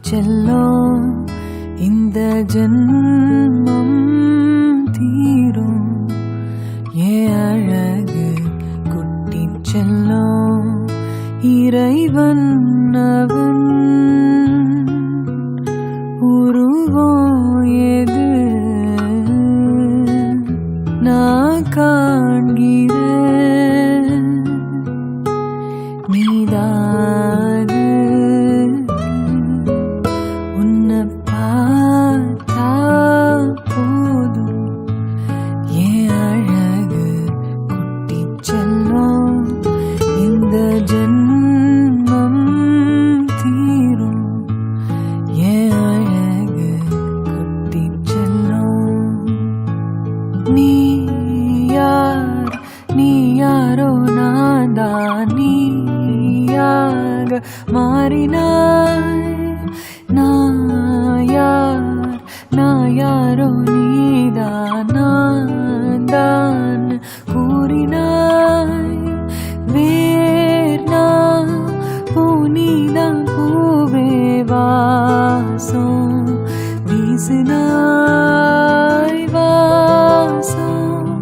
செல்லும் இந்த ஜென்மம் தீரும் ஏன் அழகு குட்டி செல்லும் இறைவன் அவன் உருவம் எது நான் காண்கிறேன் நீதாது உன்னை பார்த்தா போதும் ஏன் அழகு குட்டி செல்லும் இந்த ஜென்மம் தீரும் ஏன் அழகு குட்டி செல்லும் நீ யாரோ நான்தான் நீயாக மாறினாய் நான் யாரோ நீதான் நான்தான் கூறினாய் வேர்னா பூனிதான் பூவே வாசம் வீசினாய் வாசம்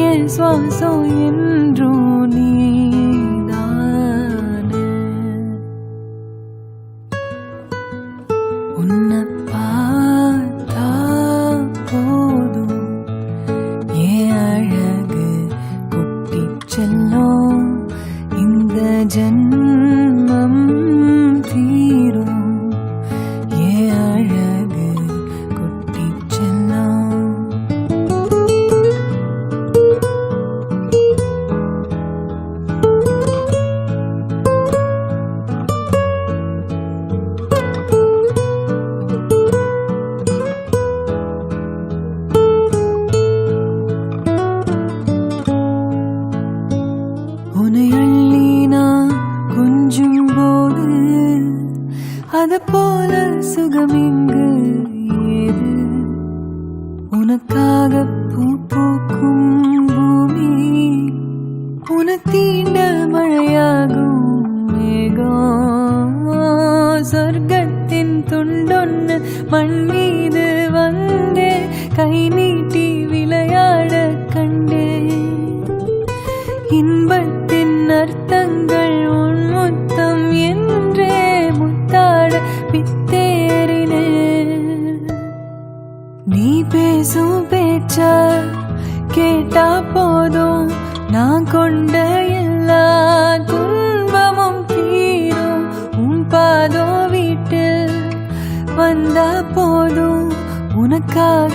என் சுவாசம் என்றும் நீதானே உன்னை பார்த்தா போதும் ஏன் அழகு குட்டி செல்லும் இந்த ஜென்மம் தீரும் ஏன் அழகு குட்டி செல்லும் உன்னை அள்ளி நான் கொஞ்சும் போது அது போல சுகம் இங்கு ஏது உனக்காக பூ பூக்கும் பூமி உனத்தீண்ட மழையாகும் மேகம் சொர்க்கத்தின் துண்டொன்னு மண் மீது வந்தே கை நீட்டி விளையாட கண்டே இன்பத்தின் அர்த்தங்கள் உன் முத்தம் என்றே முத்தாட பித்தேறினே நீ பேசும் பேச்ச கேட்டா போதும் நான் கொண்ட எல்லா துன்பமும் தீரும் உன் பாதோ வீட்டில் வந்தா போதும் உனக்காக